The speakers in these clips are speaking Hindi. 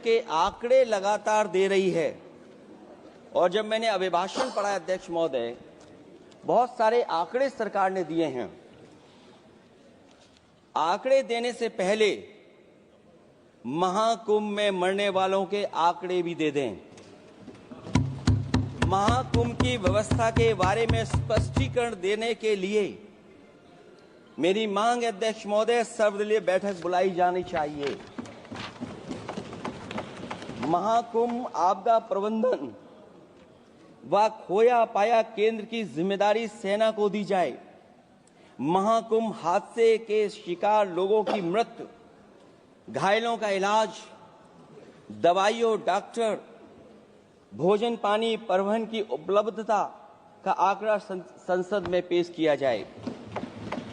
के आंकड़े लगातार दे रही है। और जब मैंने अभिभाषण पढ़ा अध्यक्ष महोदय, बहुत सारे आंकड़े सरकार ने दिए हैं। आंकड़े देने से पहले महाकुंभ में मरने वालों के आंकड़े भी दे दें। महाकुंभ की व्यवस्था के बारे में स्पष्टीकरण देने के लिए मेरी मांग अध्यक्ष महोदय, सर्वदलीय बैठक बुलाई जानी चाहिए। महाकुंभ आपदा प्रबंधन व खोया पाया केंद्र की जिम्मेदारी सेना को दी जाए। महाकुंभ हादसे के शिकार लोगों की मृत्यु, घायलों का इलाज, दवाइयों, डॉक्टर, भोजन पानी, परिवहन की उपलब्धता का आंकड़ा संसद में पेश किया जाए।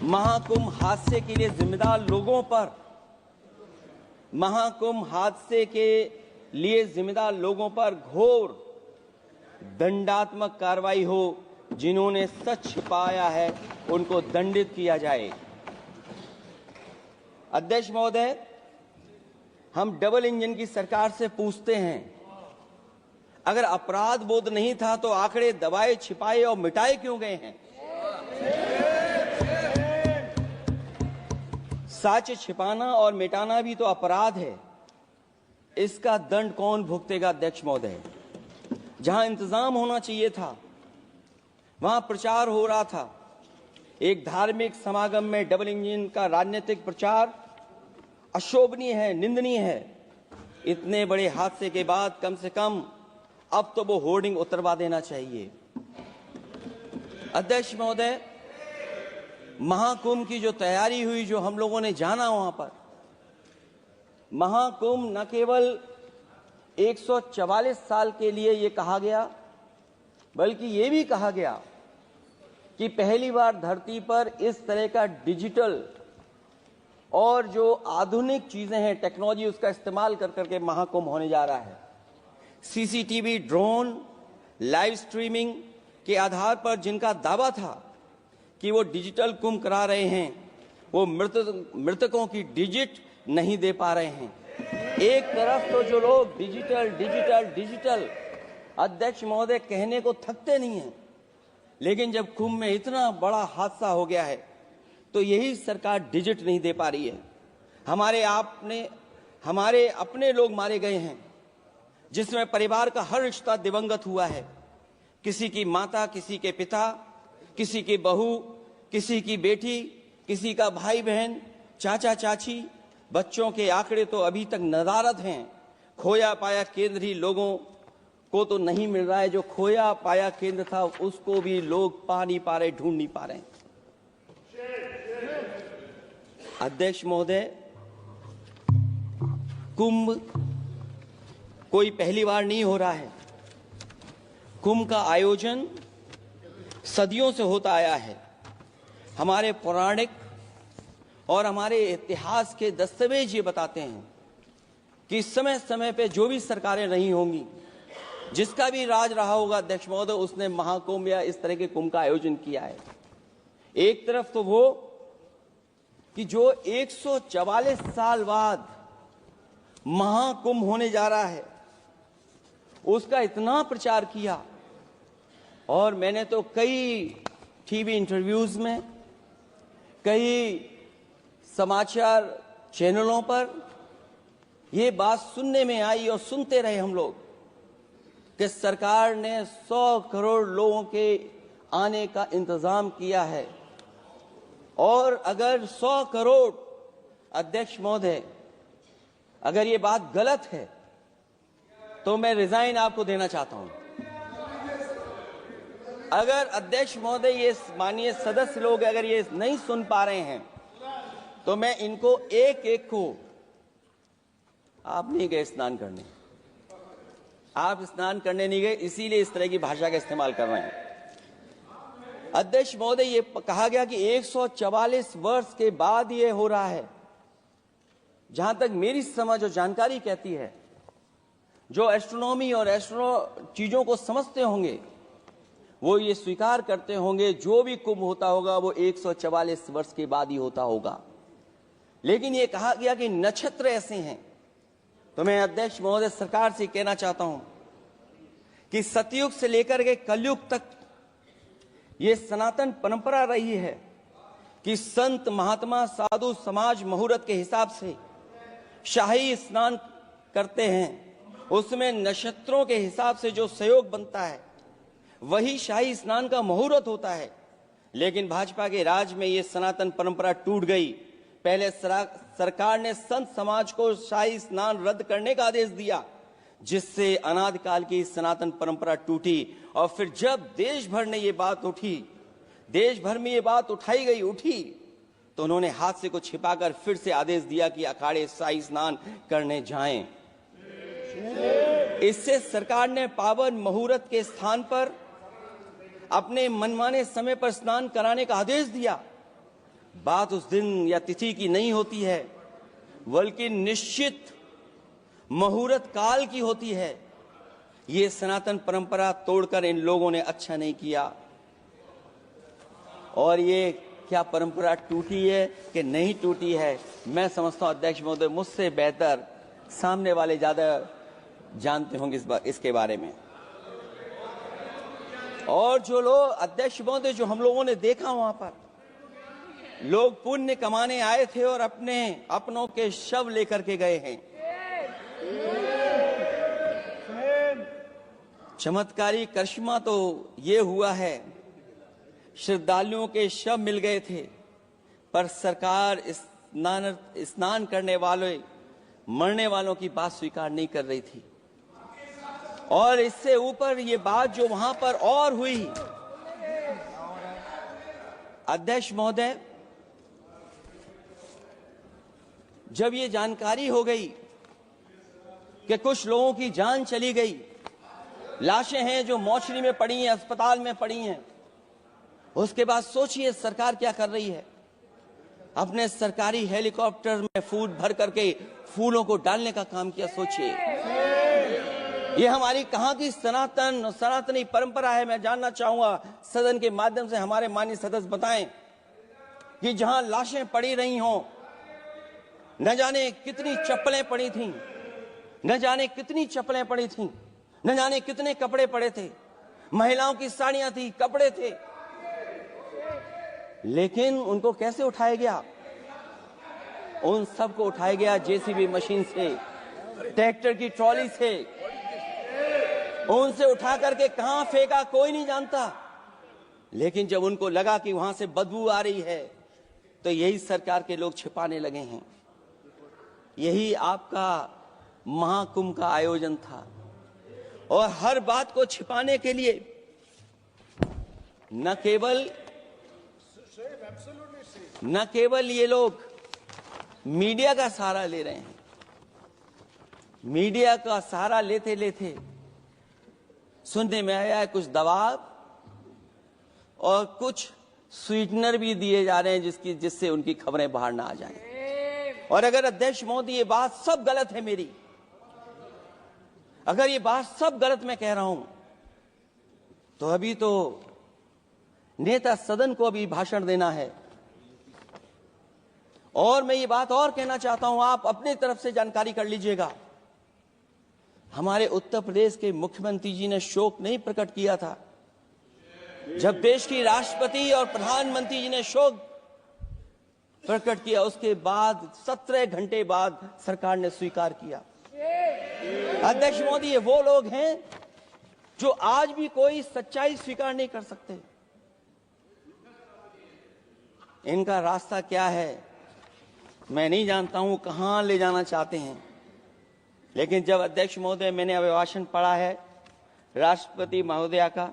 महाकुंभ हादसे के लिए जिम्मेदार लोगों पर, महाकुंभ हादसे के लिए जिम्मेदार लोगों पर घोर दंडात्मक कार्रवाई हो। जिन्होंने सच छिपाया है उनको दंडित किया जाए। अध्यक्ष महोदय, हम डबल इंजन की सरकार से पूछते हैं, अगर अपराध बोध नहीं था तो आंकड़े दबाए, छिपाए और मिटाए क्यों गए हैं? सच छिपाना और मिटाना भी तो अपराध है। इसका दंड कौन भुगतेगा अध्यक्ष महोदय? जहां इंतजाम होना चाहिए था वहां प्रचार हो रहा था। एक धार्मिक समागम में डबल इंजन का राजनीतिक प्रचार अशोभनीय है, निंदनीय है। इतने बड़े हादसे के बाद कम से कम अब तो वो होर्डिंग उतरवा देना चाहिए। अध्यक्ष महोदय, महाकुंभ की जो तैयारी हुई, जो हम लोगों ने जाना वहां पर, महाकुंभ न केवल 144 साल के लिए ये कहा गया, बल्कि ये भी कहा गया कि पहली बार धरती पर इस तरह का डिजिटल और जो आधुनिक चीजें हैं, टेक्नोलॉजी, उसका इस्तेमाल कर करके महाकुंभ होने जा रहा है। सीसीटीवी, ड्रोन, लाइव स्ट्रीमिंग के आधार पर जिनका दावा था कि वो डिजिटल कुंभ करा रहे हैं, वो मृतकों की डिजिट नहीं दे पा रहे हैं। एक तरफ तो जो लोग डिजिटल डिजिटल डिजिटल अध्यक्ष महोदय कहने को थकते नहीं हैं, लेकिन जब कुंभ में इतना बड़ा हादसा हो गया है तो यही सरकार डिजिट नहीं दे पा रही है। हमारे अपने लोग मारे गए हैं, जिसमें परिवार का हर रिश्ता दिवंगत हुआ है। किसी की माता, किसी के पिता, किसी की बहू, किसी की बेटी, किसी का भाई बहन, चाचा चाची। बच्चों के आंकड़े तो अभी तक नदारद हैं। खोया पाया केंद्र ही लोगों को तो नहीं मिल रहा है। जो खोया पाया केंद्र था उसको भी लोग पा नहीं पा रहे, ढूंढ नहीं पा रहे। अध्यक्ष महोदय, कुंभ कोई पहली बार नहीं हो रहा है। कुंभ का आयोजन सदियों से होता आया है। हमारे पौराणिक और हमारे इतिहास के दस्तावेज ये बताते हैं कि समय समय पे जो भी सरकारें रही होंगी, जिसका भी राज रहा होगा अध्यक्ष महोदय, उसने महाकुंभ या इस तरह के कुंभ का आयोजन किया है। एक तरफ तो वो कि जो 144 साल बाद महाकुंभ होने जा रहा है, उसका इतना प्रचार किया। और मैंने तो कई टीवी इंटरव्यूज में, कई समाचार चैनलों पर ये बात सुनने में आई और सुनते रहे हम लोग कि सरकार ने 100 करोड़ लोगों के आने का इंतजाम किया है। और अगर 100 करोड़, अध्यक्ष महोदय, अगर ये बात गलत है तो मैं रिजाइन आपको देना चाहता हूं। अगर अध्यक्ष महोदय, ये माननीय सदस्य लोग अगर ये नहीं सुन पा रहे हैं तो मैं इनको एक एक को, आप नहीं गए स्नान करने, आप स्नान करने नहीं गए, इसीलिए इस तरह की भाषा का इस्तेमाल कर रहे हैं। अध्यक्ष महोदय, ये कहा गया कि 144 वर्ष के बाद ये हो रहा है। जहां तक मेरी समझ और जानकारी कहती है, जो एस्ट्रोनॉमी और एस्ट्रो चीजों को समझते होंगे वो ये स्वीकार करते होंगे, जो भी कुंभ होता होगा वो 144 वर्ष के बाद ही होता होगा। लेकिन ये कहा गया कि नक्षत्र ऐसे हैं, तो मैं अध्यक्ष महोदय सरकार से कहना चाहता हूं कि सतयुग से लेकर के कलयुग तक ये सनातन परंपरा रही है कि संत महात्मा साधु समाज मुहूर्त के हिसाब से शाही स्नान करते हैं। उसमें नक्षत्रों के हिसाब से जो सहयोग बनता है वही शाही स्नान का मुहूर्त होता है। लेकिन भाजपा के राज में ये सनातन परंपरा टूट गई। पहले सरकार ने संत समाज को शाही स्नान रद्द करने का आदेश दिया, जिससे अनादिकाल की सनातन परंपरा टूटी। और फिर जब देश भर में ये बात उठी, तो उन्होंने हादसे को छिपाकर फिर से आदेश दिया कि अखाड़े शाही स्नान करने जाएं। इससे सरकार ने पावन मुहूर्त के स्थान पर अपने मनमाने समय पर स्नान कराने का आदेश दिया। बात उस दिन या तिथि की नहीं होती है, बल्कि निश्चित मुहूर्त काल की होती है। ये सनातन परंपरा तोड़कर इन लोगों ने अच्छा नहीं किया। और ये क्या परंपरा टूटी है कि नहीं टूटी है, मैं समझता हूं अध्यक्ष महोदय मुझसे बेहतर सामने वाले ज्यादा जानते होंगे इसके बारे में। और जो लोग अध्यक्ष महोदय जो हम लोगों ने देखा, वहां पर लोग पुण्य कमाने आए थे और अपनों के शव लेकर के गए हैं। चमत्कारी करिश्मा तो ये हुआ है, श्रद्धालुओं के शव मिल गए थे, पर सरकार स्नान करने वाले मरने वालों की बात स्वीकार नहीं कर रही थी। और इससे ऊपर ये बात जो वहां पर और हुई, अध्यक्ष महोदय, जब ये जानकारी हो गई कि कुछ लोगों की जान चली गई, लाशें हैं जो मोर्चरी में पड़ी हैं, अस्पताल में पड़ी हैं, उसके बाद सोचिए सरकार क्या कर रही है। अपने सरकारी हेलीकॉप्टर में फूड भर करके फूलों को डालने का काम किया। सोचिए ये हमारी कहां की सनातनी परंपरा है। मैं जानना चाहूंगा सदन के माध्यम से हमारे माननीय सदस्य बताएं कि जहां लाशें पड़ी रही हों, न जाने कितनी चप्पलें पड़ी थीं, न जाने कितने कपड़े पड़े थे, महिलाओं की साड़ियां थी, कपड़े थे, लेकिन उनको कैसे उठाया गया? उन सबको उठाया गया जेसीबी मशीन से, ट्रैक्टर की ट्रॉली से। उनसे उठा करके कहां फेंका कोई नहीं जानता, लेकिन जब उनको लगा कि वहां से बदबू आ रही है, तो यही सरकार के लोग छिपाने लगे हैं। यही आपका महाकुंभ का आयोजन था। और हर बात को छिपाने के लिए न केवल ये लोग मीडिया का सहारा ले रहे हैं, मीडिया का सहारा लेते लेते सुनने में आया है कुछ दबाव और कुछ स्वीटनर भी दिए जा रहे हैं जिससे उनकी खबरें बाहर ना आ जाएं। और अगर अध्यक्ष मोदी ये बात सब गलत है मेरी, अगर ये बात सब गलत मैं कह रहा हूं, तो अभी तो नेता सदन को अभी भाषण देना है। और मैं ये बात और कहना चाहता हूं, आप अपनी तरफ से जानकारी कर लीजिएगा। हमारे उत्तर प्रदेश के मुख्यमंत्री जी ने शोक नहीं प्रकट किया था। जब देश की राष्ट्रपति और प्रधानमंत्री जी ने शोक प्रकट किया, उसके बाद 17 घंटे बाद सरकार ने स्वीकार किया। अध्यक्ष मोदी, ये वो लोग हैं जो आज भी कोई सच्चाई स्वीकार नहीं कर सकते। इनका रास्ता क्या है मैं नहीं जानता हूं, कहां ले जाना चाहते हैं। लेकिन जब अध्यक्ष महोदय मैंने अभिभाषण पढ़ा है राष्ट्रपति महोदया का,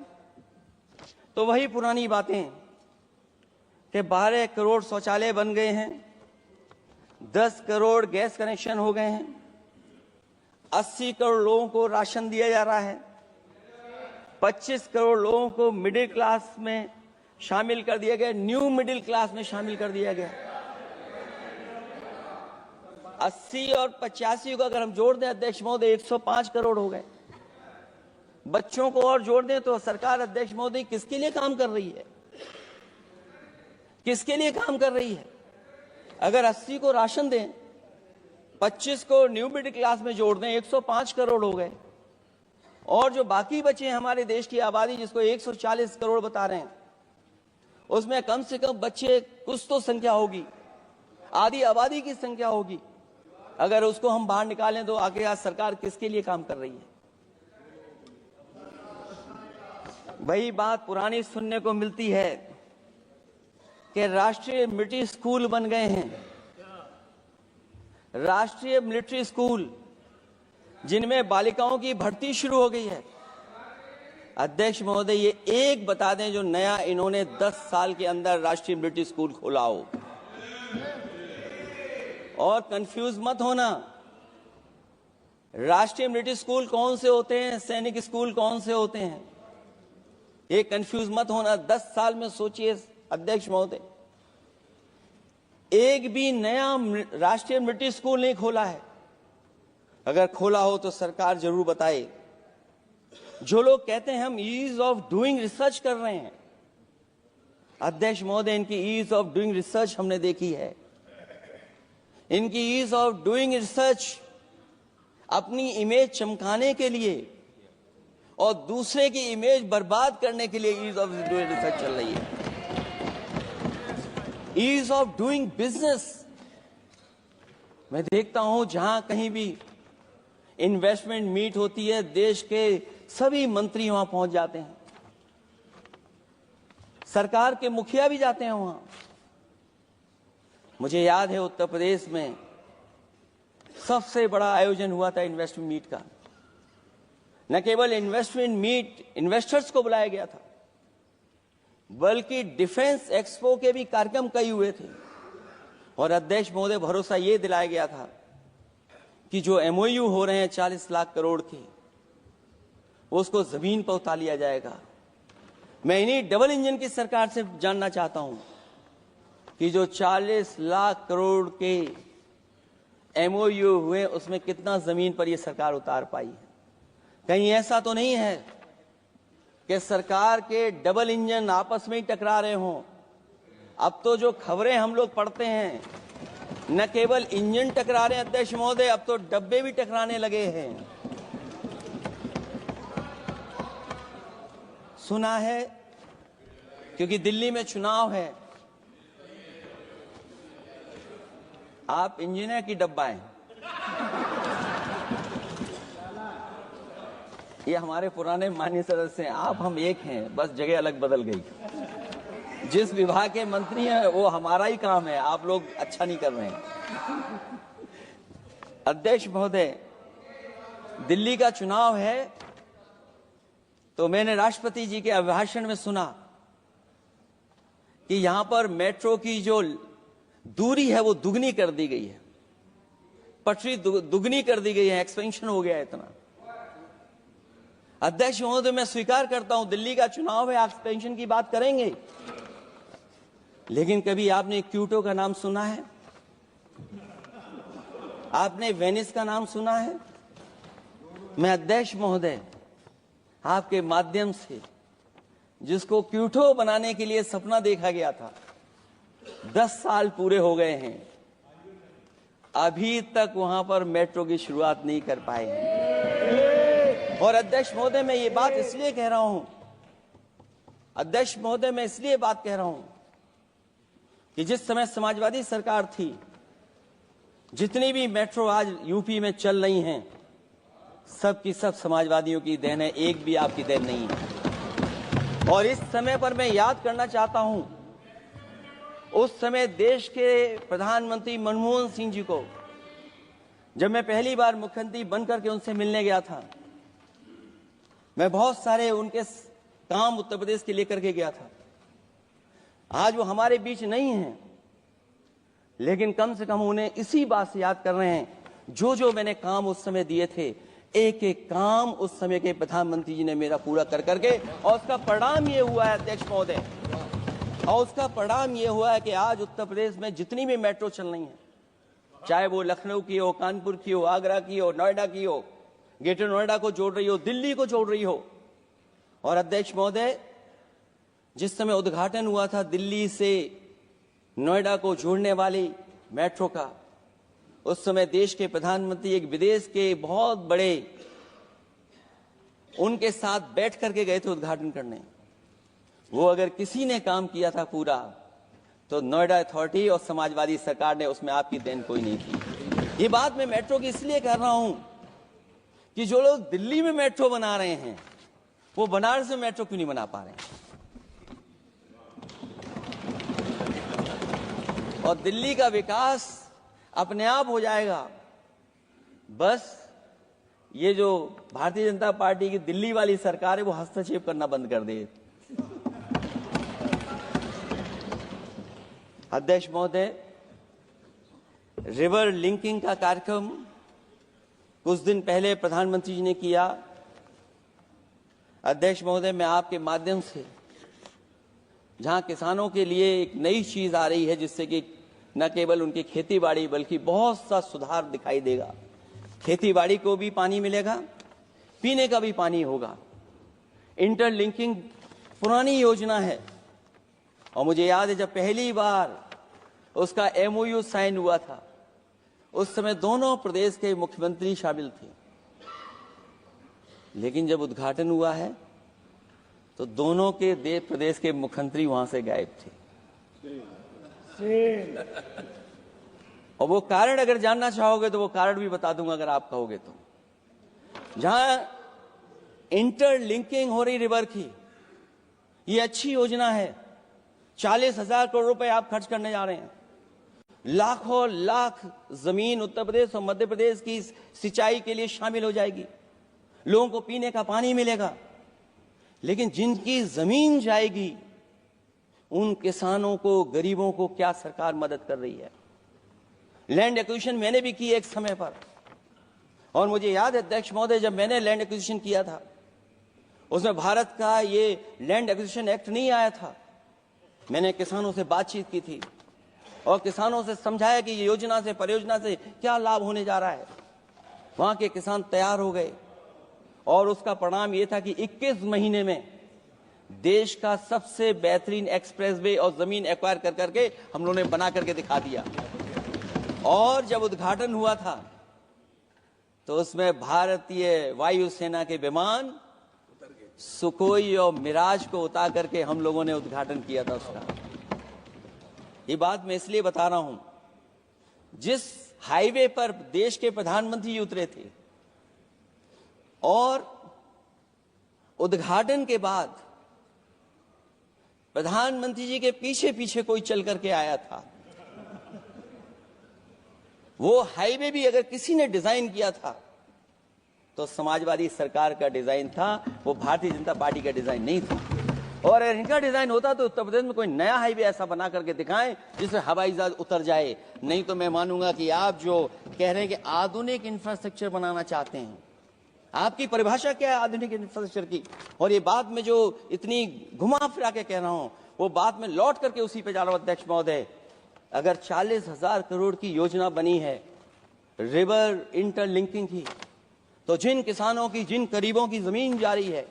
तो वही पुरानी बातें कि 12 करोड़ शौचालय बन गए हैं, 10 करोड़ गैस कनेक्शन हो गए हैं, 80 करोड़ लोगों को राशन दिया जा रहा है, 25 करोड़ लोगों को मिडिल क्लास में शामिल कर दिया गया, न्यू मिडिल क्लास में शामिल कर दिया गया। 80 और 85 को अगर हम जोड़ दें अध्यक्ष महोदय 105 करोड़ हो गए। बच्चों को और जोड़ दें तो सरकार अध्यक्ष महोदय किसके लिए काम कर रही है? किसके लिए काम कर रही है? अगर 80 को राशन दें 25 को न्यू मिडिल क्लास में जोड़ दें 105 करोड़ हो गए, और जो बाकी बचे हैं हमारे देश की आबादी जिसको 140 करोड़ बता रहे हैं, उसमें कम से कम बच्चे कुछ तो संख्या होगी, आधी आबादी की संख्या होगी। अगर उसको हम बाहर निकालें तो आगे आज सरकार किसके लिए काम कर रही है? वही बात पुरानी सुनने को मिलती है कि राष्ट्रीय मिलिट्री स्कूल बन गए हैं, राष्ट्रीय मिलिट्री स्कूल जिनमें बालिकाओं की भर्ती शुरू हो गई है। अध्यक्ष महोदय, ये एक बता दें जो नया इन्होंने 10 साल के अंदर राष्ट्रीय मिलिट्री स्कूल खोला हो। और कंफ्यूज मत होना, राष्ट्रीय मिलिट्री स्कूल कौन से होते हैं, सैनिक स्कूल कौन से होते हैं, ये कंफ्यूज मत होना। 10 साल में सोचिए अध्यक्ष महोदय, एक भी नया राष्ट्रीय मिलिट्री स्कूल नहीं खोला है। अगर खोला हो तो सरकार जरूर बताए। जो लोग कहते हैं हम ईज ऑफ डूइंग रिसर्च कर रहे हैं, अध्यक्ष महोदय इनकी ईज ऑफ डूइंग रिसर्च हमने देखी है। इनकी ईज ऑफ डूइंग रिसर्च अपनी इमेज चमकाने के लिए और दूसरे की इमेज बर्बाद करने के लिए ईज ऑफ डूइंग रिसर्च चल रही है। ईज ऑफ डूइंग बिजनेस, मैं देखता हूं जहां कहीं भी इन्वेस्टमेंट मीट होती है, देश के सभी मंत्री वहां पहुंच जाते हैं, सरकार के मुखिया भी जाते हैं वहां। मुझे याद है उत्तर प्रदेश में सबसे बड़ा आयोजन हुआ था इन्वेस्टमेंट मीट का। न केवल इन्वेस्टमेंट मीट इन्वेस्टर्स को बुलाया गया था, बल्कि डिफेंस एक्सपो के भी कार्यक्रम कई हुए थे। और अध्यक्ष महोदय भरोसा ये दिलाया गया था कि जो एमओयू हो रहे हैं 40 लाख करोड़ के, उसको जमीन पर उतार लिया जाएगा। मैं इन्हीं डबल इंजन की सरकार से जानना चाहता हूं कि जो 40 लाख करोड़ के एमओयू हुए उसमें कितना जमीन पर यह सरकार उतार पाई है। कहीं ऐसा तो नहीं है कि सरकार के डबल इंजन आपस में ही टकरा रहे हों। अब तो जो खबरें हम लोग पढ़ते हैं, न केवल इंजन टकरा रहे हैं अध्यक्ष महोदय, अब तो डब्बे भी टकराने लगे हैं। सुना है क्योंकि दिल्ली में चुनाव है, आप इंजीनियर की डब्बा हैं, ये हमारे पुराने माननीय सदस्य हैं, आप हम एक हैं, बस जगह अलग बदल गई। जिस विभाग के मंत्री हैं वो हमारा ही काम है, आप लोग अच्छा नहीं कर रहे हैं। अध्यक्ष महोदय, दिल्ली का चुनाव है तो मैंने राष्ट्रपति जी के अभिभाषण में सुना कि यहां पर मेट्रो की जो दूरी है वो दुगनी कर दी गई है, पटरी दुगनी कर दी गई है, एक्सपेंशन हो गया है इतना। अध्यक्ष महोदय, मैं स्वीकार करता हूं दिल्ली का चुनाव है, आप एक्सपेंशन की बात करेंगे, लेकिन कभी आपने क्यूटो का नाम सुना है? आपने वेनिस का नाम सुना है? मैं अध्यक्ष महोदय आपके माध्यम से, जिसको क्यूटो बनाने के लिए सपना देखा गया था, 10 साल पूरे हो गए हैं, अभी तक वहां पर मेट्रो की शुरुआत नहीं कर पाए हैं। और अध्यक्ष महोदय, मैं ये बात इसलिए कह रहा हूं, अध्यक्ष महोदय मैं इसलिए बात कह रहा हूं कि जिस समय समाजवादी सरकार थी, जितनी भी मेट्रो आज यूपी में चल रही हैं, सब की सब समाजवादियों की देन है, एक भी आपकी देन नहीं है। और इस समय पर मैं याद करना चाहता हूं, उस समय देश के प्रधानमंत्री मनमोहन सिंह जी को जब मैं पहली बार मुख्यमंत्री बनकर के उनसे मिलने गया था, मैं बहुत सारे उनके काम उत्तर प्रदेश के लेकर के गया था। आज वो हमारे बीच नहीं हैं, लेकिन कम से कम उन्हें इसी बात से याद कर रहे हैं, जो जो मैंने काम उस समय दिए थे, एक एक काम उस समय के प्रधानमंत्री जी ने मेरा पूरा कर करके, और उसका परिणाम ये हुआ है अध्यक्ष महोदय, और उसका परिणाम ये हुआ है कि आज उत्तर प्रदेश में जितनी भी मेट्रो चल रही हैं, चाहे वो लखनऊ की हो, कानपुर की हो, आगरा की हो, नोएडा की हो, ग्रेटर नोएडा को जोड़ रही हो, दिल्ली को जोड़ रही हो। और अध्यक्ष महोदय, जिस समय उद्घाटन हुआ था दिल्ली से नोएडा को जोड़ने वाली मेट्रो का, उस समय देश के प्रधानमंत्री एक विदेश के बहुत बड़े उनके साथ बैठ करके गए थे उद्घाटन करने। वो अगर किसी ने काम किया था पूरा, तो नोएडा अथॉरिटी और समाजवादी सरकार ने, उसमें आपकी देन कोई नहीं थी। ये बात मैं मेट्रो की इसलिए कर रहा हूं कि जो लोग दिल्ली में मेट्रो बना रहे हैं, वो बनारस में मेट्रो क्यों नहीं बना पा रहे हैं? और दिल्ली का विकास अपने आप हो जाएगा, बस ये जो भारतीय जनता पार्टी की दिल्ली वाली सरकार है वो हस्तक्षेप करना बंद कर दे। अध्यक्ष महोदय, रिवर लिंकिंग का कार्यक्रम कुछ दिन पहले प्रधानमंत्री जी ने किया। अध्यक्ष महोदय, मैं आपके माध्यम से जहां किसानों के लिए एक नई चीज आ रही है, जिससे कि न केवल उनकी खेती बाड़ी बल्कि बहुत सा सुधार दिखाई देगा। खेती बाड़ी को भी पानी मिलेगा, पीने का भी पानी होगा। इंटरलिंकिंग पुरानी योजना है और मुझे याद है जब पहली बार उसका MOU साइन हुआ था, उस समय दोनों प्रदेश के मुख्यमंत्री शामिल थे, लेकिन जब उद्घाटन हुआ है तो दोनों के प्रदेश के मुख्यमंत्री वहां से गायब थे। और वो कारण अगर जानना चाहोगे तो वो कारण भी बता दूंगा अगर आप कहोगे तो। जहां इंटरलिंकिंग हो रही रिवर की, ये अच्छी योजना है। 40,000 करोड़ रुपए आप खर्च करने जा रहे हैं। लाखों लाख जमीन उत्तर प्रदेश और मध्य प्रदेश की सिंचाई के लिए शामिल हो जाएगी। लोगों को पीने का पानी मिलेगा। लेकिन जिनकी जमीन जाएगी, उन किसानों को, गरीबों को क्या सरकार मदद कर रही है? लैंड एक्विजिशन मैंने भी की एक समय पर, और मुझे याद है अध्यक्ष महोदय, जब मैंने लैंड एक्विजिशन किया था, उसमें भारत का ये लैंड एक्विजिशन एक्ट नहीं आया था। मैंने किसानों से बातचीत की थी और किसानों से समझाया कि ये योजना से, परियोजना से क्या लाभ होने जा रहा है। वहां के किसान तैयार हो गए और उसका परिणाम ये था कि 21 महीने में देश का सबसे बेहतरीन एक्सप्रेसवे और जमीन एक्वायर कर करके हम लोगों ने बना करके दिखा दिया। और जब उद्घाटन हुआ था तो उसमें भारतीय वायुसेना के विमान सुखोई और मिराज को उतार करके हम लोगों ने उद्घाटन किया था उसका। ये बात मैं इसलिए बता रहा हूं, जिस हाईवे पर देश के प्रधानमंत्री जी उतरे थे और उद्घाटन के बाद प्रधानमंत्री जी के पीछे पीछे कोई चल करके आया था। वो हाईवे भी अगर किसी ने डिजाइन किया था तो समाजवादी सरकार का डिजाइन था, वो भारतीय जनता पार्टी का डिजाइन नहीं था। और अगर इनका डिजाइन होता तो उत्तर प्रदेश में कोई नया हाईवे ऐसा बना करके दिखाएं जिससे हवाई जहाज उतर जाए। नहीं तो मैं मानूंगा कि आप जो कह रहे हैं कि आधुनिक इंफ्रास्ट्रक्चर बनाना चाहते हैं, आपकी परिभाषा क्या है आधुनिक इंफ्रास्ट्रक्चर की? और ये बात में जो इतनी घुमा फिरा के कह रहा हूं, वो बात में लौट करके उसी पे जा रहा हूं। अध्यक्ष महोदय, अगर 40,000 करोड़ की योजना बनी है रिवर इंटरलिंकिंग की, तो जिन किसानों की, जिन गरीबों की जमीन जा रही है,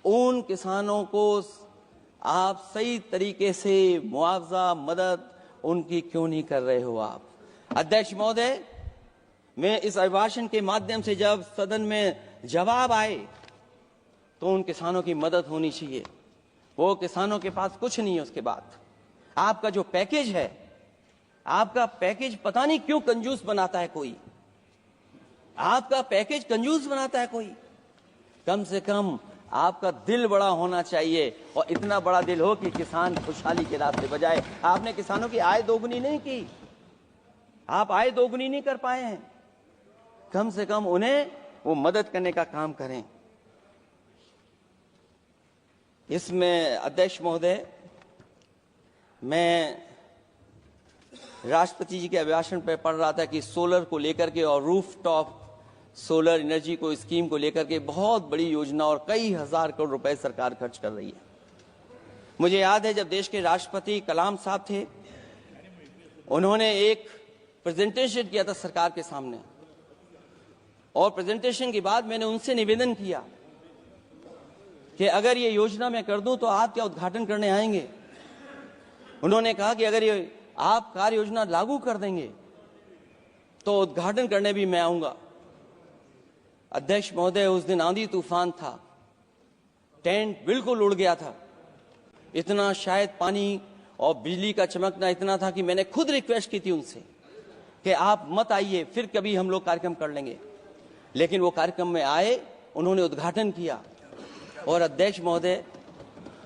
उन किसानों को आप सही तरीके से मुआवजा, मदद उनकी क्यों नहीं कर रहे हो आप? अध्यक्ष महोदय, मैं इस अभिभाषण के माध्यम से जब सदन में जवाब आए तो उन किसानों की मदद होनी चाहिए। वो किसानों के पास कुछ नहीं है। उसके बाद आपका जो पैकेज है, आपका पैकेज पता नहीं क्यों कंजूस बनाता है कोई। आपका पैकेज कंजूस बनाता है कोई। कम से कम आपका दिल बड़ा होना चाहिए, और इतना बड़ा दिल हो कि किसान खुशहाली के रास्ते बजाए। आपने किसानों की आय दोगुनी नहीं की, आप आय दोगुनी नहीं कर पाए हैं। कम से कम उन्हें वो मदद करने का काम करें। इसमें अध्यक्ष महोदय, मैं राष्ट्रपति जी के अभिभाषण पर पढ़ रहा था कि सोलर को लेकर के और रूफटॉप सोलर एनर्जी को, स्कीम को लेकर के बहुत बड़ी योजना और कई हजार करोड़ रुपए सरकार खर्च कर रही है। मुझे याद है जब देश के राष्ट्रपति कलाम साहब थे, उन्होंने एक प्रेजेंटेशन किया था सरकार के सामने, और प्रेजेंटेशन के बाद मैंने उनसे निवेदन किया कि अगर ये योजना मैं कर दूं तो आप क्या उद्घाटन करने आएंगे? उन्होंने कहा कि अगर ये आप कार्य योजना लागू कर देंगे तो उद्घाटन करने भी मैं आऊंगा। अध्यक्ष महोदय, उस दिन आंधी तूफान था, टेंट बिल्कुल उड़ गया था। इतना शायद पानी और बिजली का चमकना इतना था कि मैंने खुद रिक्वेस्ट की थी उनसे कि आप मत आइए, फिर कभी हम लोग कार्यक्रम कर लेंगे। लेकिन वो कार्यक्रम में आए, उन्होंने उद्घाटन किया। और अध्यक्ष महोदय,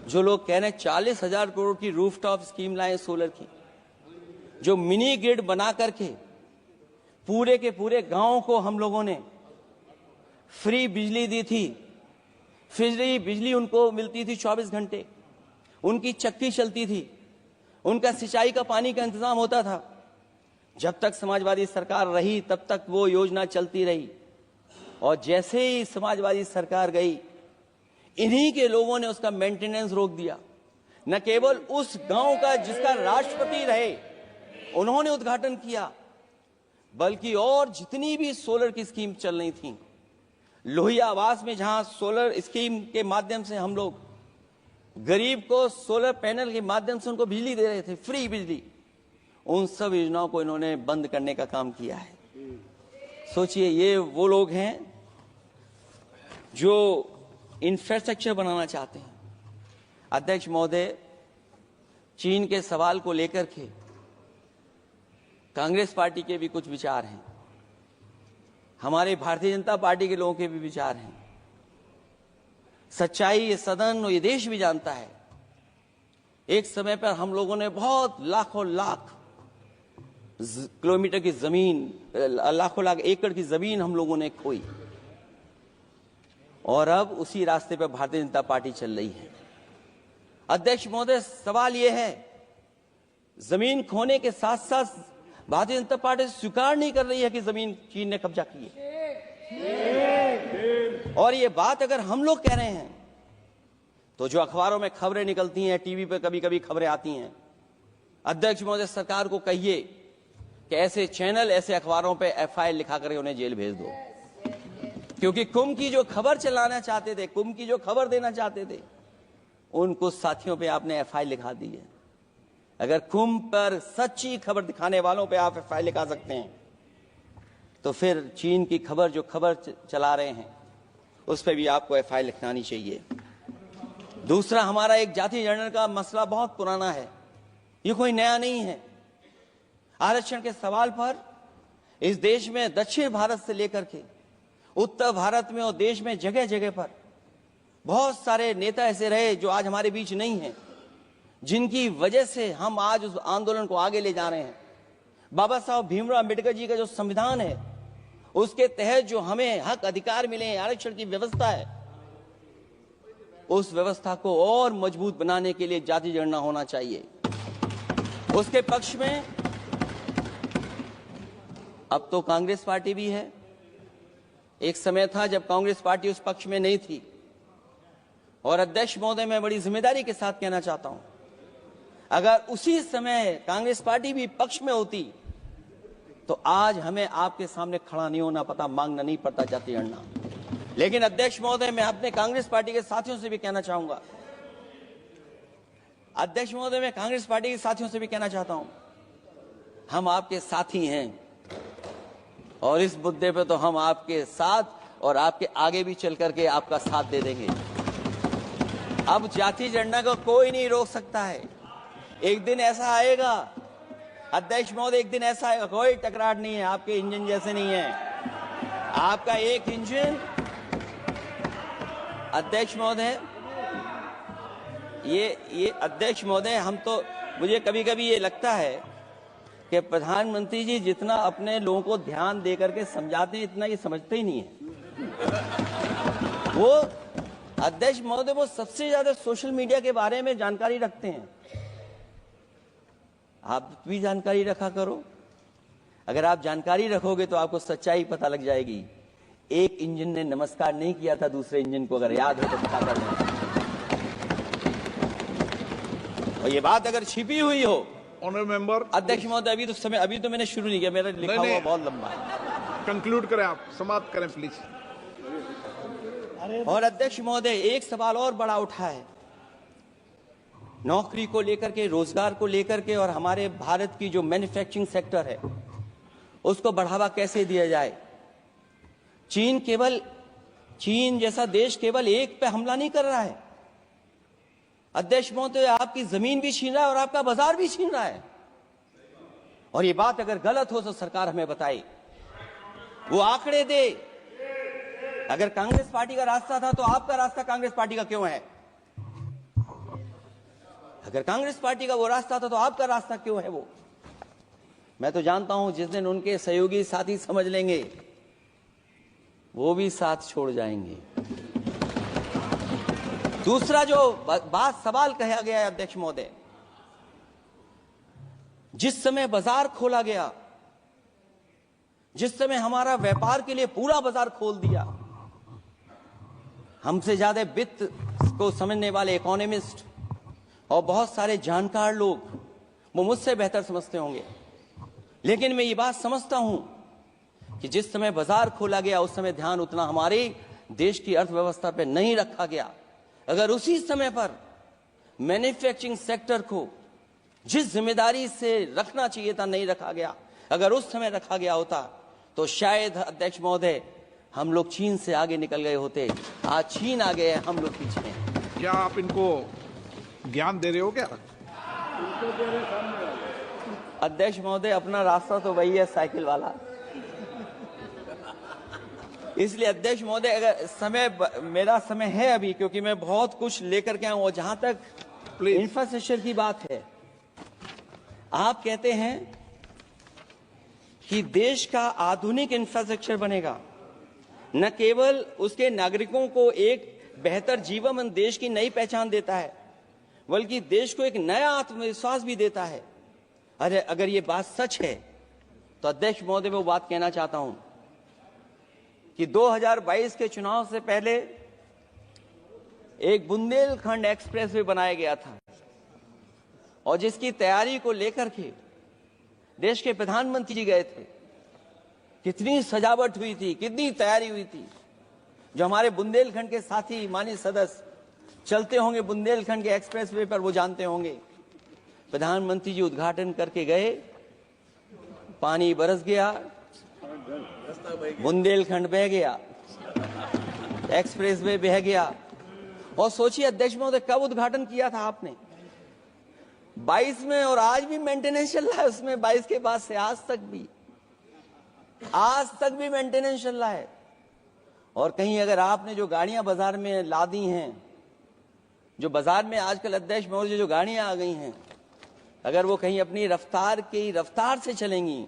जो लोग कह रहे हैं 40,000 करोड़ की रूफटॉप स्कीम लाए सोलर की, जो मिनी ग्रिड बना करके पूरे के पूरे गांव को हम लोगों ने फ्री बिजली दी थी। फ्री बिजली उनको मिलती थी 24 घंटे, उनकी चक्की चलती थी, उनका सिंचाई का पानी का इंतजाम होता था। जब तक समाजवादी सरकार रही तब तक वो योजना चलती रही, और जैसे ही समाजवादी सरकार गई, इन्हीं के लोगों ने उसका मेंटेनेंस रोक दिया। न केवल उस गांव का जिसका राष्ट्रपति रहे उन्होंने उद्घाटन किया, बल्कि और जितनी भी सोलर की स्कीम चल रही थी, लोहिया आवास में जहां सोलर स्कीम के माध्यम से हम लोग गरीब को सोलर पैनल के माध्यम से उनको बिजली दे रहे थे, फ्री बिजली, उन सब योजनाओं को इन्होंने बंद करने का काम किया है। सोचिए, ये वो लोग हैं जो इंफ्रास्ट्रक्चर बनाना चाहते हैं। अध्यक्ष महोदय, चीन के सवाल को लेकर के कांग्रेस पार्टी के भी कुछ विचार हैं, हमारे भारतीय जनता पार्टी के लोगों के भी विचार हैं। सच्चाई ये सदन और ये देश भी जानता है, एक समय पर हम लोगों ने बहुत लाखों लाख किलोमीटर की जमीन, लाखों लाख एकड़ की जमीन हम लोगों ने खोई, और अब उसी रास्ते पर भारतीय जनता पार्टी चल रही है। अध्यक्ष महोदय, सवाल यह है, जमीन खोने के साथ साथ भारतीय जनता पार्टी स्वीकार नहीं कर रही है कि जमीन चीन ने कब्जा की है। और ये बात अगर हम लोग कह रहे हैं तो जो अखबारों में खबरें निकलती हैं, टीवी पे कभी कभी खबरें आती हैं, अध्यक्ष महोदय सरकार को कहिए कि ऐसे चैनल, ऐसे अखबारों पे एफआईआर लिखा करके उन्हें जेल भेज दो, क्योंकि कुंभ की जो खबर चलाना चाहते थे, कुंभ की जो खबर देना चाहते थे, उन कुछ साथियों पे आपने एफआईआर लिखा दी है। अगर कुंभ पर सच्ची खबर दिखाने वालों पे आप एफआईआर लिखा सकते हैं, तो फिर चीन की खबर, जो खबर चला रहे हैं, उस पर भी आपको एफआईआर लिखवानी चाहिए। दूसरा, हमारा एक जाति जनगणना का मसला बहुत पुराना है, ये कोई नया नहीं है। आरक्षण के सवाल पर इस देश में दक्षिण भारत से लेकर के उत्तर भारत में और देश में जगह जगह पर बहुत सारे नेता ऐसे रहे जो आज हमारे बीच नहीं हैं, जिनकी वजह से हम आज उस आंदोलन को आगे ले जा रहे हैं। बाबा साहब भीमराव अंबेडकर जी का जो संविधान है, उसके तहत जो हमें हक अधिकार मिले हैं, आरक्षण की व्यवस्था है, उस व्यवस्था को और मजबूत बनाने के लिए जाति जनगणना होना चाहिए। उसके पक्ष में अब तो कांग्रेस पार्टी भी है। एक समय था जब कांग्रेस पार्टी उस पक्ष में नहीं थी, और अध्यक्ष महोदय, मैं बड़ी जिम्मेदारी के साथ कहना चाहता हूं, अगर उसी समय कांग्रेस पार्टी भी पक्ष में होती तो आज हमें आपके सामने खड़ा नहीं होना पता, मांगना नहीं पड़ता जाति जनगणना। लेकिन अध्यक्ष महोदय, मैं अपने कांग्रेस पार्टी के साथियों से भी कहना चाहूंगा, अध्यक्ष महोदय, मैं कांग्रेस पार्टी के साथियों से भी कहना चाहता हूं, हम आपके साथी हैं, और इस मुद्दे पे तो हम आपके साथ और आपके आगे भी चल करके आपका साथ दे देंगे। अब जाति जनगणना को कोई नहीं रोक सकता है। एक दिन ऐसा आएगा अध्यक्ष महोदय, एक दिन ऐसा आएगा, कोई टकरार नहीं है, आपके इंजन जैसे नहीं है, आपका एक इंजन। अध्यक्ष महोदय, ये अध्यक्ष महोदय, हम तो, मुझे कभी कभी ये लगता है कि प्रधानमंत्री जी जितना अपने लोगों को ध्यान दे करके समझाते हैं, इतना ये समझते ही नहीं है। वो अध्यक्ष महोदय, वो सबसे ज्यादा सोशल मीडिया के बारे में जानकारी रखते हैं। आप भी जानकारी रखा करो। अगर आप जानकारी रखोगे तो आपको सच्चाई पता लग जाएगी। एक इंजन ने नमस्कार नहीं किया था दूसरे इंजन को, अगर याद हो तो पता कर लें। और ये बात अगर छिपी हुई हो, ऑनरेबल मेंबर, अध्यक्ष महोदय, अभी तो मैंने शुरू नहीं किया, मेरा लिखा हुआ बहुत लंबा है। कंक्लूड करें, आप समाप्त करें प्लीज। और अध्यक्ष महोदय, एक सवाल और बड़ा उठा है, नौकरी को लेकर के, रोजगार को लेकर के, और हमारे भारत की जो मैन्युफैक्चरिंग सेक्टर है उसको बढ़ावा कैसे दिया जाए। चीन जैसा देश केवल एक पे हमला नहीं कर रहा है अध्यक्ष महोदय, आपकी जमीन भी छीन रहा है और आपका बाजार भी छीन रहा है। और ये बात अगर गलत हो तो सरकार हमें बताए, वो आंकड़े दे। अगर कांग्रेस पार्टी का रास्ता था तो आपका रास्ता कांग्रेस पार्टी का क्यों है? अगर कांग्रेस पार्टी का वो रास्ता था तो आपका रास्ता क्यों है वो? मैं तो जानता हूं जिस दिन उनके सहयोगी साथी समझ लेंगे वो भी साथ छोड़ जाएंगे। दूसरा जो सवाल कहा गया है अध्यक्ष महोदय, जिस समय बाजार खोला गया, जिस समय हमारा व्यापार के लिए पूरा बाजार खोल दिया, हमसे ज्यादा वित्त को समझने वाले इकोनॉमिस्ट और बहुत सारे जानकार लोग वो मुझसे बेहतर समझते होंगे, लेकिन मैं ये बात समझता हूं कि जिस समय बाजार खोला गया उस समय ध्यान उतना हमारे देश की अर्थव्यवस्था पर नहीं रखा गया। अगर उसी समय पर मैन्युफैक्चरिंग सेक्टर को जिस जिम्मेदारी से रखना चाहिए था नहीं रखा गया, अगर उस समय रखा गया होता तो शायद अध्यक्ष महोदय हम लोग चीन से आगे निकल गए होते। आज चीन आ गए, हम लोग पीछे हैं। क्या आप इनको ज्ञान दे रहे हो क्या? अध्यक्ष महोदय अपना रास्ता तो वही है, साइकिल वाला। इसलिए अध्यक्ष महोदय अगर मेरा समय है अभी, क्योंकि मैं बहुत कुछ लेकर के आऊं। और जहां तक इंफ्रास्ट्रक्चर की बात है, आप कहते हैं कि देश का आधुनिक इंफ्रास्ट्रक्चर बनेगा, न केवल उसके नागरिकों को एक बेहतर जीवन देश की नई पहचान देता है, बल्कि देश को एक नया आत्मविश्वास भी देता है। अरे अगर ये बात सच है तो अध्यक्ष महोदय मैं वो बात कहना चाहता हूं कि 2022 के चुनाव से पहले एक बुंदेलखंड एक्सप्रेसवे बनाया गया था और जिसकी तैयारी को लेकर के देश के प्रधानमंत्री जी गए थे। कितनी सजावट हुई थी, कितनी तैयारी हुई थी। जो हमारे बुंदेलखंड के साथी माननीय सदस्य चलते होंगे बुंदेलखंड के एक्सप्रेसवे पर, वो जानते होंगे प्रधानमंत्री जी उद्घाटन करके गए, पानी बरस गया, बुंदेलखंड बह गया, एक्सप्रेसवे बह गया। और सोचिए अध्यक्ष महोदय कब उद्घाटन किया था आपने? 22 में, और आज भी मेंटेनेंस चल रहा है उसमें। 22 के बाद से आज तक भी मेंटेनेंस चल रहा है। और कहीं अगर आपने जो गाड़ियां बाजार में ला दी हैं, जो बाजार में आजकल अध्यक्ष महोदय जो गाड़ियां आ गई हैं, अगर वो कहीं अपनी रफ्तार से चलेंगी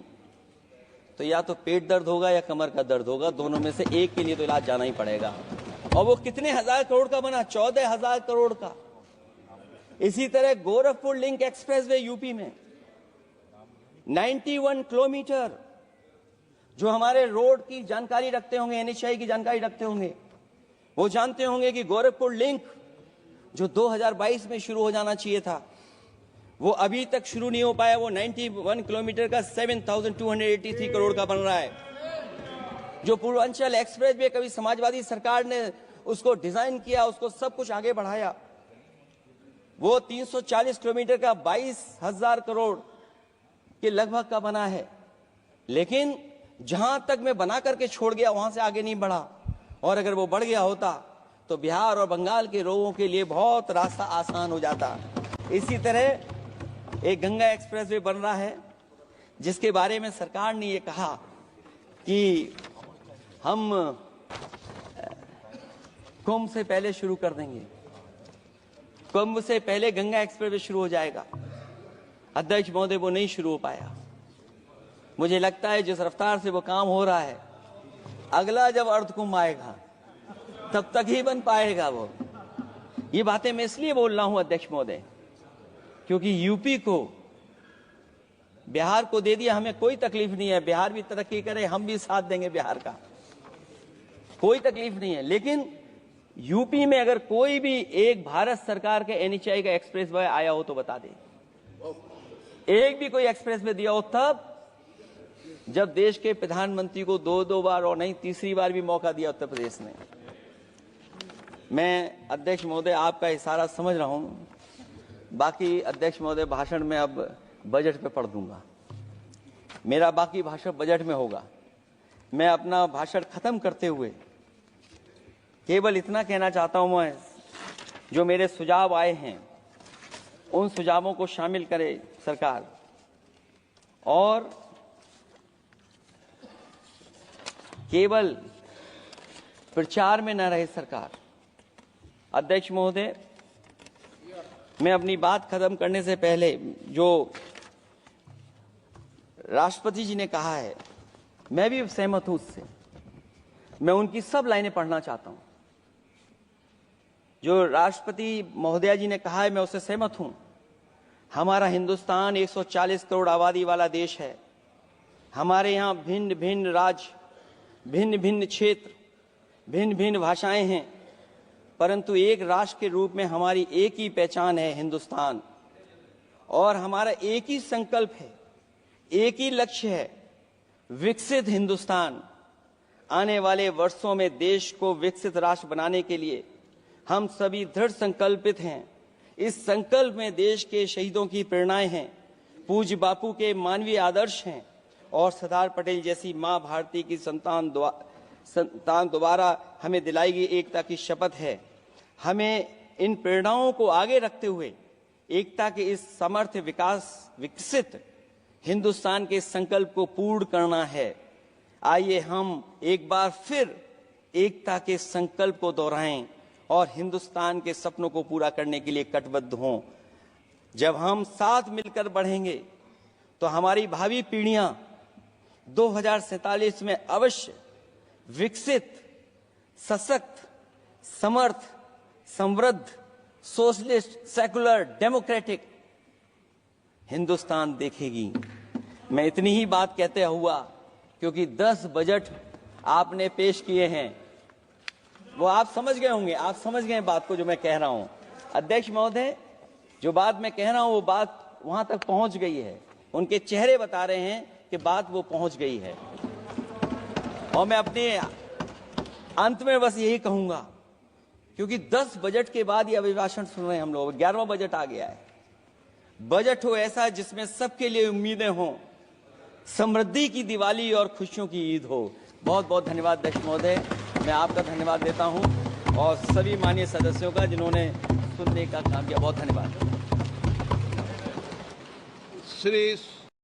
तो या तो पेट दर्द होगा या कमर का दर्द होगा, दोनों में से एक के लिए तो इलाज जाना ही पड़ेगा। और वो कितने हजार करोड़ का बना? 14,000 करोड़ का। इसी तरह गोरखपुर लिंक एक्सप्रेसवे यूपी में 91 किलोमीटर। जो हमारे रोड की जानकारी रखते होंगे, एनएचआई की जानकारी रखते होंगे, वो जानते होंगे कि गोरखपुर लिंक जो 2022 में शुरू हो जाना चाहिए था, वो अभी तक शुरू नहीं हो पाया। वो 91 किलोमीटर का 7,283 करोड़ का बन रहा है। जो पूर्वांचल एक्सप्रेस वे कभी समाजवादी सरकार ने उसको डिजाइन किया, उसको सब कुछ आगे बढ़ाया, वो 340 किलोमीटर का 22,000 करोड़ के लगभग का बना है। लेकिन जहां तक मैं बना करके छोड़ गया वहां से आगे नहीं बढ़ा। और अगर वो बढ़ गया होता तो बिहार और बंगाल के लोगों के लिए बहुत रास्ता आसान हो जाता। इसी तरह एक गंगा एक्सप्रेसवे बन रहा है जिसके बारे में सरकार ने ये कहा कि हम कुंभ से पहले शुरू कर देंगे, कुंभ से पहले गंगा एक्सप्रेसवे शुरू हो जाएगा। अध्यक्ष महोदय वो नहीं शुरू हो पाया। मुझे लगता है जिस रफ्तार से वो काम हो रहा है, अगला जब अर्ध कुंभ आएगा तब तक ही बन पाएगा वो। ये बातें मैं इसलिए बोल रहा हूं अध्यक्ष महोदय क्योंकि यूपी को बिहार को दे दिया, हमें कोई तकलीफ नहीं है। बिहार भी तरक्की करे, हम भी साथ देंगे बिहार का, कोई तकलीफ नहीं है। लेकिन यूपी में अगर कोई भी एक भारत सरकार के एनएचआई का एक्सप्रेस वे आया हो तो बता दे। एक भी कोई एक्सप्रेस वे दिया हो तब जब देश के प्रधानमंत्री को दो बार और नहीं तीसरी बार भी मौका दिया उत्तर प्रदेश ने। मैं अध्यक्ष महोदय आपका इशारा समझ रहा हूं, बाकी अध्यक्ष महोदय भाषण में अब बजट पे पढ़ दूंगा। मेरा बाकी भाषण बजट में होगा। मैं अपना भाषण खत्म करते हुए केवल इतना कहना चाहता हूं, मैं जो मेरे सुझाव आए हैं उन सुझावों को शामिल करे सरकार, और केवल प्रचार में न रहे सरकार। अध्यक्ष महोदय, मैं अपनी बात खत्म करने से पहले जो राष्ट्रपति जी ने कहा है, मैं भी सहमत हूं उससे। मैं उनकी सब लाइनें पढ़ना चाहता हूं। जो राष्ट्रपति महोदया जी ने कहा है, मैं उससे सहमत हूं। हमारा हिंदुस्तान 140 करोड़ आबादी वाला देश है। हमारे यहाँ भिन्न भिन्न राज्य, भिन्न भिन्न क्षेत्र, भिन्न भिन्न भाषाएं हैं, परंतु एक राष्ट्र के रूप में हमारी एक ही पहचान है, हिंदुस्तान। और हमारा एक ही संकल्प है, एक ही लक्ष्य है, विकसित हिंदुस्तान। आने वाले वर्षों में देश को विकसित राष्ट्र बनाने के लिए हम सभी दृढ़ संकल्पित हैं। इस संकल्प में देश के शहीदों की प्रेरणाएं हैं, पूज्य बापू के मानवीय आदर्श हैं, और सरदार पटेल जैसी मां भारती की संतान द्वारा हमें दिलाई गई एकता की शपथ है। हमें इन प्रेरणाओं को आगे रखते हुए एकता के इस समर्थ विकसित हिंदुस्तान के संकल्प को पूर्ण करना है। आइए हम एक बार फिर एकता के संकल्प को दोहराएं और हिंदुस्तान के सपनों को पूरा करने के लिए कटिबद्ध हों। जब हम साथ मिलकर बढ़ेंगे तो हमारी भावी पीढ़ियां 2047 में अवश्य विकसित, सशक्त, समर्थ, समृद्ध, सोशलिस्ट, सेकुलर, डेमोक्रेटिक हिंदुस्तान देखेगी। मैं इतनी ही बात कहते हुआ, क्योंकि 10 बजट आपने पेश किए हैं, वो आप समझ गए होंगे, आप समझ गए बात को जो मैं कह रहा हूं। अध्यक्ष महोदय, जो बात मैं कह रहा हूं वो बात वहां तक पहुंच गई है। उनके चेहरे बता रहे हैं कि बात वो पहुंच गई है। और मैं अपने अंत में बस यही कहूंगा, क्योंकि 10 बजट के बाद ये अभिभाषण सुन रहे हैं हम लोग, 11वां बजट आ गया है। बजट हो ऐसा जिसमें सबके लिए उम्मीदें हों, समृद्धि की दिवाली और खुशियों की ईद हो। बहुत बहुत धन्यवाद अध्यक्ष महोदय, मैं आपका धन्यवाद देता हूं, और सभी माननीय सदस्यों का जिन्होंने सुनने का काम किया। बहुत धन्यवाद। श्री